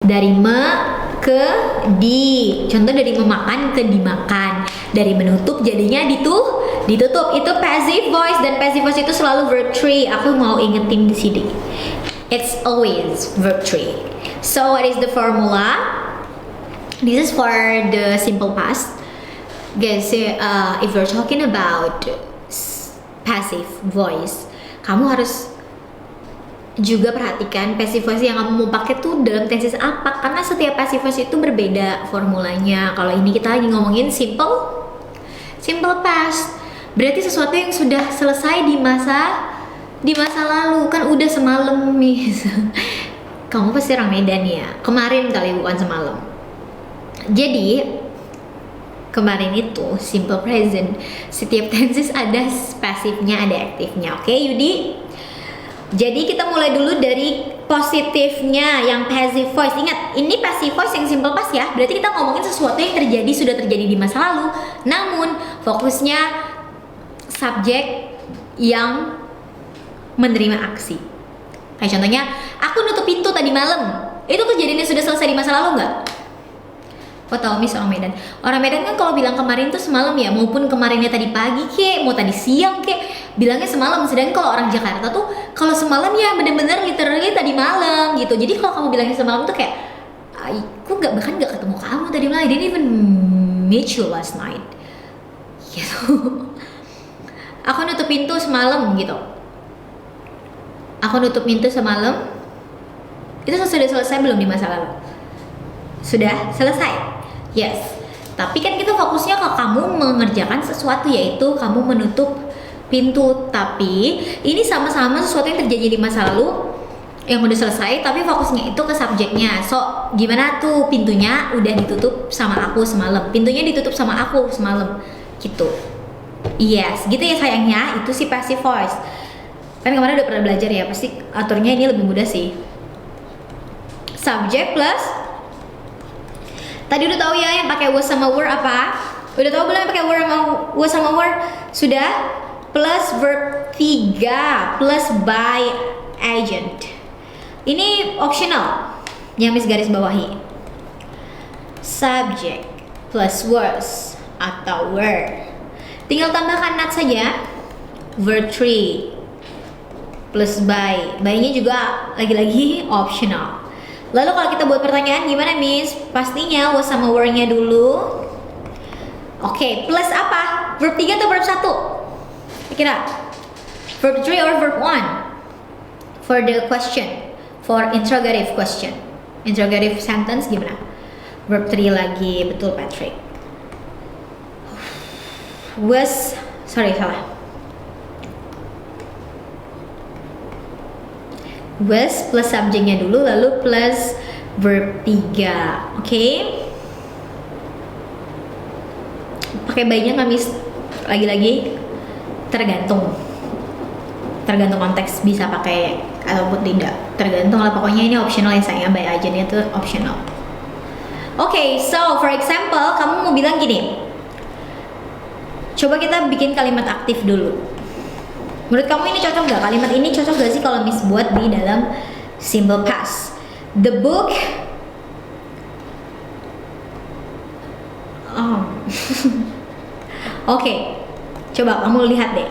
Dari ke di. Contoh dari memakan ke dimakan. Dari menutup jadinya ditutup. Itu passive voice, dan passive voice itu selalu verb 3. Aku mau ingetin di sini. It's always verb 3. So what is the formula? This is for the simple past. Guys, if you're talking about passive voice, kamu harus juga perhatikan passive voice yang kamu mau pakai tuh dalam tenses apa, karena setiap passive voice itu berbeda formulanya. Kalau ini kita lagi ngomongin simple past, berarti sesuatu yang sudah selesai di masa lalu, kan udah semalam nih. Kamu pasti orang Medan ya, kemarin kali bukan semalam. Jadi kemarin itu simple present, setiap tenses ada pasifnya ada aktifnya. Oke, Yudi? Jadi kita mulai dulu dari positifnya yang passive voice. Ingat, ini passive voice yang simple past ya. Berarti kita ngomongin sesuatu yang sudah terjadi di masa lalu. Namun fokusnya subjek yang menerima aksi. Kayak contohnya, aku nutup pintu tadi malam. Itu kejadiannya sudah selesai di masa lalu nggak? Kok tau Miss orang Medan? Orang Medan kan kalau bilang kemarin tuh semalam ya, maupun kemarinnya tadi pagi kek, mau tadi siang kek, bilangnya semalam. Sedangkan kalau orang Jakarta tuh kalau semalam ya bener-bener literally tadi malam gitu. Jadi kalau kamu bilangnya semalam tuh kayak, aku bahkan nggak ketemu kamu tadi malam. I didn't even meet you last night. Gitu. Aku nutup pintu semalam gitu. Aku nutup pintu semalam. Itu sudah selesai belum di masa lalu? Sudah selesai. Yes. Tapi kan kita fokusnya ke kamu mengerjakan sesuatu, yaitu kamu menutup pintu. Tapi ini sama-sama sesuatu yang terjadi di masa lalu yang udah selesai, tapi fokusnya itu ke subjeknya. So, gimana tuh pintunya udah ditutup sama aku semalam. Pintunya ditutup sama aku semalam. Gitu. Yes, gitu ya sayangnya. Itu si passive voice. Kan kemarin udah pernah belajar ya, pasti aturnya ini lebih mudah sih. Subject plus, tadi udah tahu ya yang pakai was sama were apa? Udah tahu belum yang pakai were sama was sama were? Sudah. Plus verb 3 plus by agent. Ini optional yang Miss garis bawahi. Subject plus was atau were. Tinggal tambahkan not saja. Verb 3 plus by. By-nya juga lagi-lagi optional. Lalu kalau kita buat pertanyaan gimana Miss? Pastinya was sama were-nya dulu. Oke, plus apa? Verb 3 atau verb 1? Kira verb 3 or verb 1? For the question, for interrogative question, interrogative sentence gimana? Verb 3 lagi, betul Patrick. Was, salah. Was plus subjeknya dulu, lalu plus verb 3. Oke. Pakai by-nya nggak Miss? Lagi-lagi tergantung konteks, bisa pakai ataupun tidak, tergantung lah. Pokoknya ini optional ya sayang, by agentnya itu optional. Oke, so for example kamu mau bilang gini, coba kita bikin kalimat aktif dulu. Menurut kamu ini cocok gak? Kalimat ini cocok gak sih kalau Miss buat di dalam simple past? The book Oke, coba kamu lihat deh.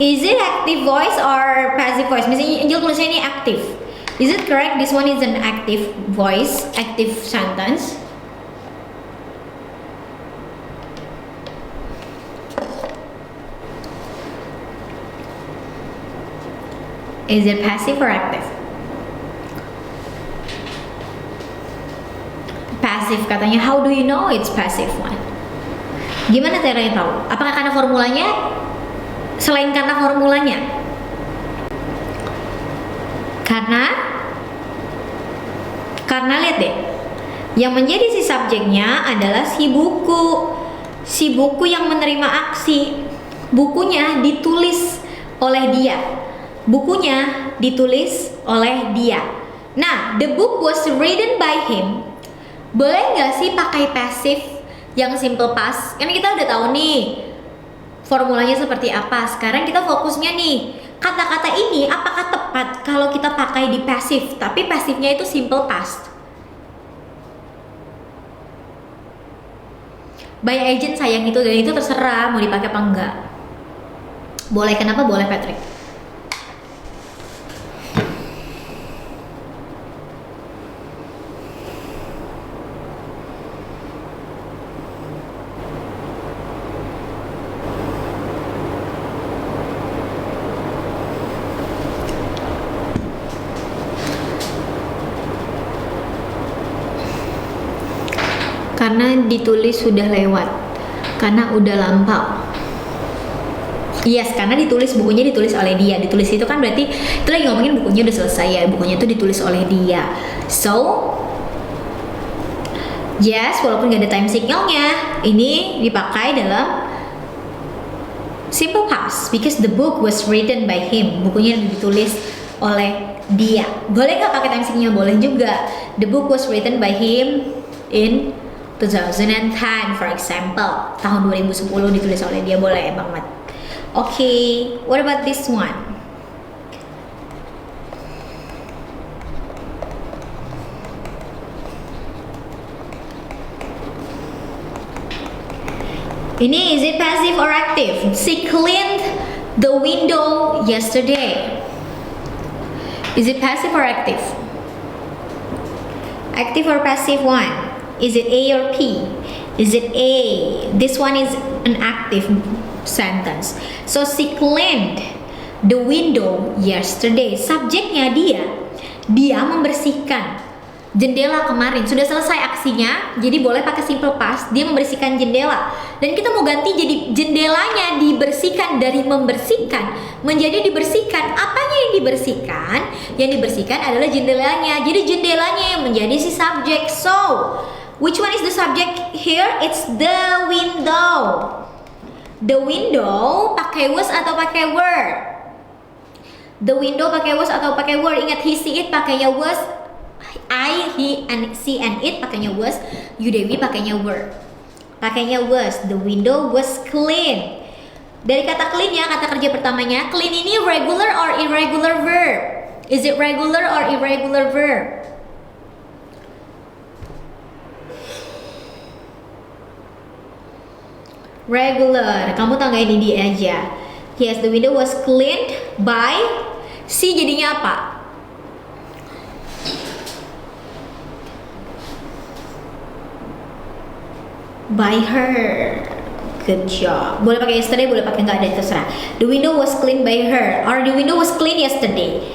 Is it active voice or passive voice? Misalnya Angel tulisnya ini active. Is it correct? This one is an active voice, active sentence. Is it passive or active? Passive katanya. How do you know it's passive one? Gimana caranya tahu? Apakah karena formulanya? Selain karena formulanya? Karena lihat deh, yang menjadi si subjeknya adalah si buku yang menerima aksi. Bukunya ditulis oleh dia. Nah, the book was written by him. Boleh nggak sih pakai passive yang simple past? Kan kita udah tahu nih formulanya seperti apa. Sekarang kita fokusnya nih kata-kata ini apakah tepat kalau kita pakai di passive, tapi passivenya itu simple past? By agent sayang itu, dan itu terserah mau dipakai apa enggak. Boleh, kenapa boleh Patrick? Karena ditulis sudah lewat, karena udah lampau. Yes, karena bukunya ditulis oleh dia. Ditulis itu kan berarti itu lagi ngomongin bukunya udah selesai ya, bukunya itu ditulis oleh dia. So yes, walaupun gak ada time signalnya, ini dipakai dalam simple past because the book was written by him. Bukunya ditulis oleh dia. Boleh nggak pakai time signal? Boleh juga. The book was written by him in 2010, for example. Tahun 2010 ditulis oleh dia, boleh banget. Okay, what about this one? Ini is it passive or active? She cleaned the window yesterday. Is it passive or active? Active or passive one? Is it A or P? Is it A? This one is an active sentence. So she cleaned the window yesterday. Subjeknya dia membersihkan jendela kemarin. Sudah selesai aksinya, jadi boleh pakai simple past. Dia membersihkan jendela. Dan kita mau ganti jadi jendelanya dibersihkan, dari membersihkan menjadi dibersihkan. Apanya yang dibersihkan? Yang dibersihkan adalah jendelanya. Jadi jendelanya yang menjadi si subjek. So which one is the subject here? It's the window. The window pakai was atau pakai were? The window pakai was atau pakai were? Ingat he, she, it pakainya was. I, he, and she, and it pakainya was. You, Dewi pakainya were. Pakainya was. The window was clean. Dari kata clean ya, kata kerja pertamanya. Clean ini regular or irregular verb? Is it regular or irregular verb? Regular. Kamu tanggain ini aja. Yes, the window was cleaned by. Si jadinya apa? By her. Good job. Boleh pakai yesterday, boleh pakai nggak ada, terserah. The window was cleaned by her, or the window was clean yesterday.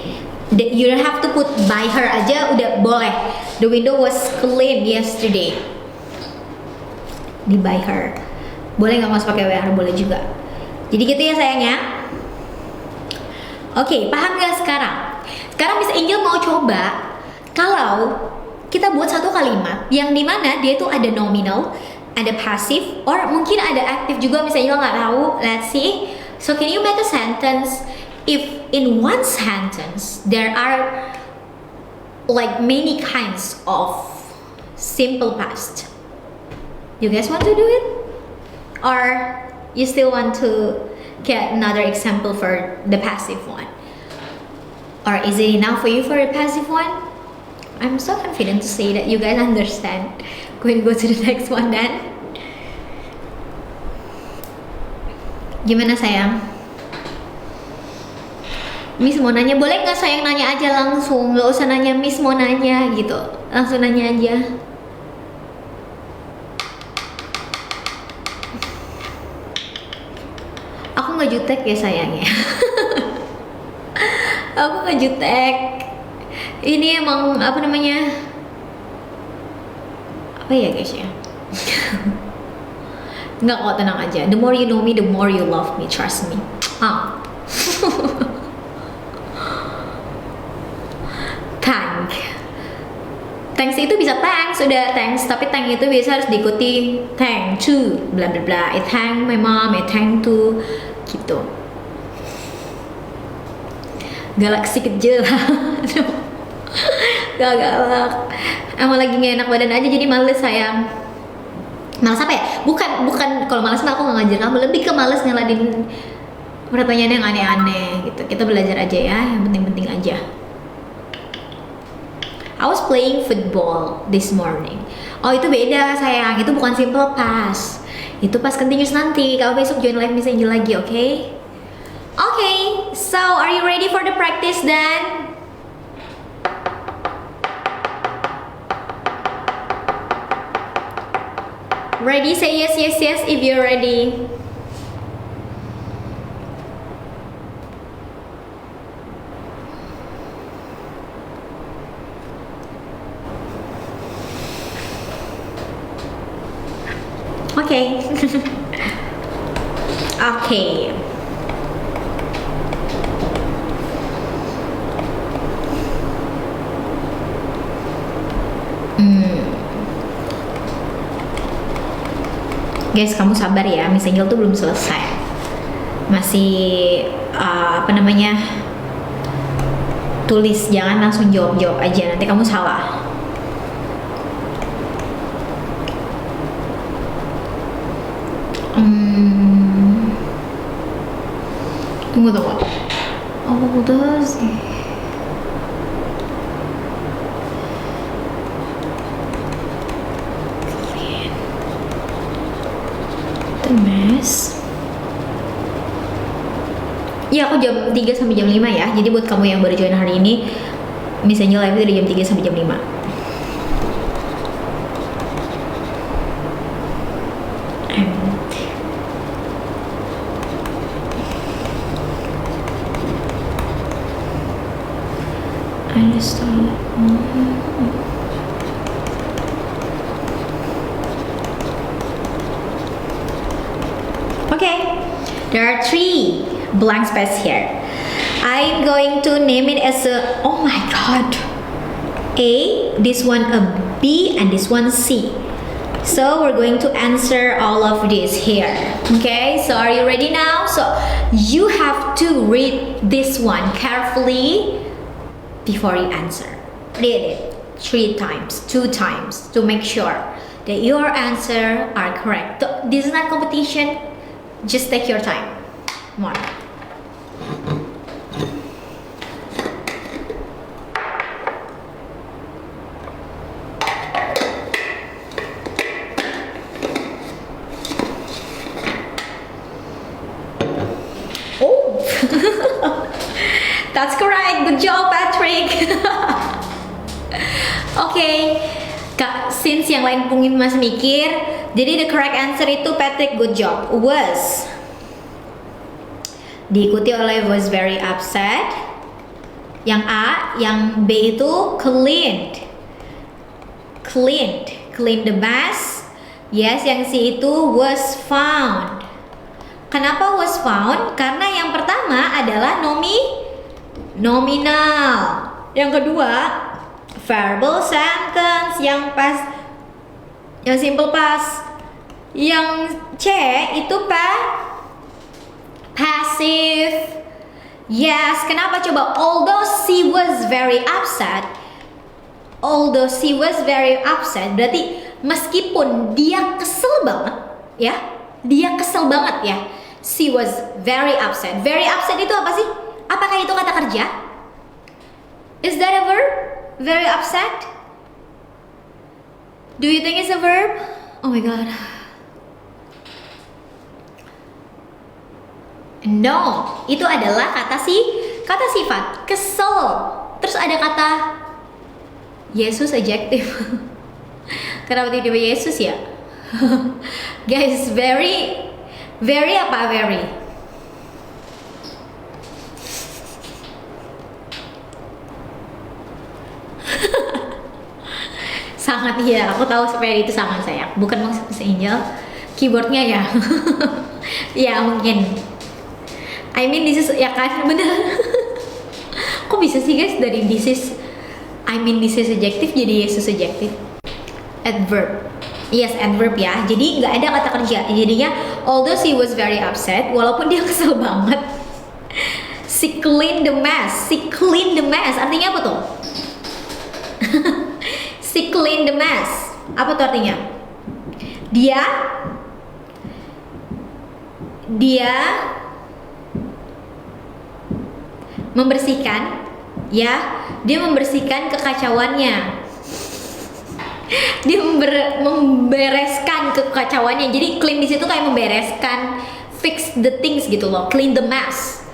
You don't have to put by her aja, udah boleh. The window was clean yesterday. Di by her. Boleh nggak mas pakai were? Boleh juga. Jadi gitu ya sayangnya. Oke, paham nggak sekarang? Sekarang Miss Angel mau coba kalau kita buat satu kalimat yang dimana dia itu ada nominal, ada passive, or mungkin ada active juga. Miss Angel nggak tahu. Let's see. So can you make a sentence if in one sentence there are like many kinds of simple past? You guys want to do it? Or you still want to get another example for the passive one? Or is it enough for you for a passive one? I'm so confident to say that you guys understand. Going to go to the next one then. Gimana sayang? Miss mau nanya, boleh nggak sayang nanya aja langsung, nggak usah nanya Miss mau nanya gitu, langsung nanya aja. Aku nggak jutek ya sayangnya. Aku nggak jutek. Ini emang apa namanya? Apa ya guys ya? Nggak kok, tenang aja. The more you know me, the more you love me. Trust me. Thank. Thanks itu bisa thanks, udah thanks. Tapi thank itu biasa harus diikuti thank to, bla bla bla. I thank my mom, I thank to, gitu. Galaksi kecil. Gak galak. Emang lagi gak enak badan aja jadi males sayang. Males apa ya? Bukan kalau males mah aku gak ngajar kamu, lebih ke males nyelain pertanyaan yang aneh-aneh gitu. Kita belajar aja ya, yang penting-penting aja. I was playing football this morning. Oh itu beda sayang, itu bukan simple past. Itu past continuous nanti. Kalau besok join live Miss Angel lagi, oke? Okay? Okay, so are you ready for the practice then? Ready? Say yes, yes, yes if you're ready. Okay. Okay. Guys, kamu sabar ya, Miss Angel tuh belum selesai. Masih apa namanya? Tulis, jangan langsung jawab-jawab aja, nanti kamu salah. Tunggu. Oh, udah sih. Mess. Iya, aku jam 3 sampai jam 5 ya. Jadi buat kamu yang baru join hari ini, Miss Angel live dari jam 3 sampai jam 5. I just Okay, there are 3 blank space here. I'm going to name it as a, oh my god, A, this one a B, and this one C. So we're going to answer all of this here. Okay, so are you ready now? So you have to read this one carefully before you answer. Read it 3 times, 2 times to make sure that your answer are correct. This is not competition. Just take your time. Come on. Oh, that's correct. Good job, Patrick. Okay, Kak, since yang lain pungin mas mikir, jadi the correct answer itu Patrick, good job, was. Diikuti oleh was very upset. Yang A, yang B itu cleaned. Cleaned the mess. Yes, yang C itu was found. Kenapa was found? Karena yang pertama adalah nominal. Yang kedua verbal sentence, yang simple past. Yang C itu passive. Yes, kenapa coba? Although she was very upset, berarti meskipun dia kesel banget ya, she was very upset. Very upset itu apa sih? Apakah itu kata kerja? Is that a verb? Very upset? Do you think it's a verb? Oh my god. No, itu adalah kata sifat, kesel. Terus ada kata Yesus adjective. Kenapa tiba-tiba Yesus ya? Guys, very apa? Very. Sangat ya, aku tahu very itu sangat sayang. Bukan maksud Angel, keyboardnya ya. Ya mungkin. I mean this is ya kan bener. Kok bisa sih guys dari this is adjective jadi Yesus adjective? Adverb. Yes, adverb ya. Jadi nggak ada kata kerja. Jadinya although she was very upset, walaupun dia kesel banget, she cleaned the mess. Artinya apa tuh? She cleaned the mess. Apa tuh artinya? Dia membersihkan, ya, dia membersihkan kekacauannya. Dia membereskan kekacauannya. Jadi clean di situ kayak membereskan, fix the things gitu loh, clean the mess.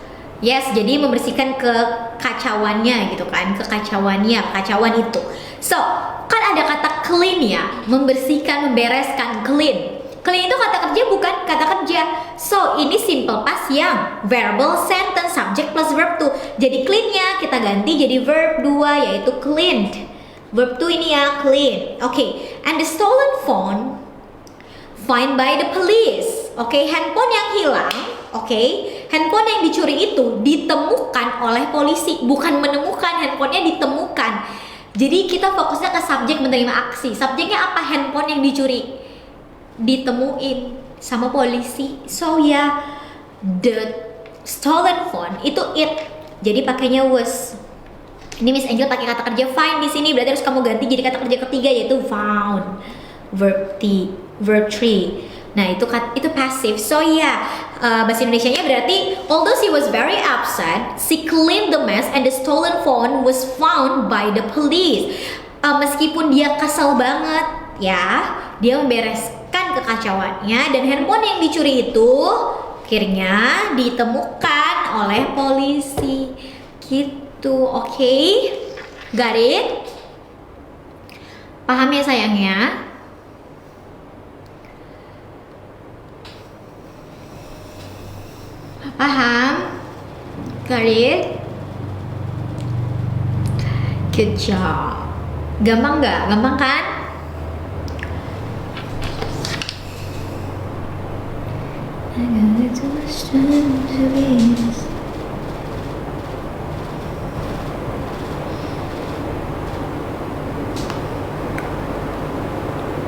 Yes, jadi membersihkan kekacauannya gitu kan, kekacauan itu. So, kan ada kata clean ya, membersihkan, membereskan, clean. Clean itu kata kerja bukan kata kerja. So, ini simple past yang verbal sentence, subject plus verb tuh. Jadi clean-nya kita ganti jadi verb 2 yaitu cleaned. Verb 2 ini ya, clean. Oke, and the stolen phone find by the police. Oke, handphone yang hilang, handphone yang dicuri itu ditemukan oleh polisi, bukan menemukan, handphonenya ditemukan. Jadi kita fokusnya ke subjek menerima aksi. Subjeknya apa? Handphone yang dicuri, ditemuin sama polisi. So ya, the stolen phone itu it. Jadi pakainya was. Ini Miss Angel pakai kata kerja find di sini, berarti harus kamu ganti jadi kata kerja ketiga yaitu found. Verb 3. Nah, itu passive. So ya, bahasa Indonesianya berarti although she was very upset, she cleaned the mess and the stolen phone was found by the police. Meskipun dia kesel banget, ya, dia membereskan kekacauannya dan handphone yang dicuri itu akhirnya ditemukan oleh polisi. Gitu. Oke, got it? Paham ya sayangnya? Paham? Got it? Good job. Gampang nggak? Gampang kan? I got too much time to be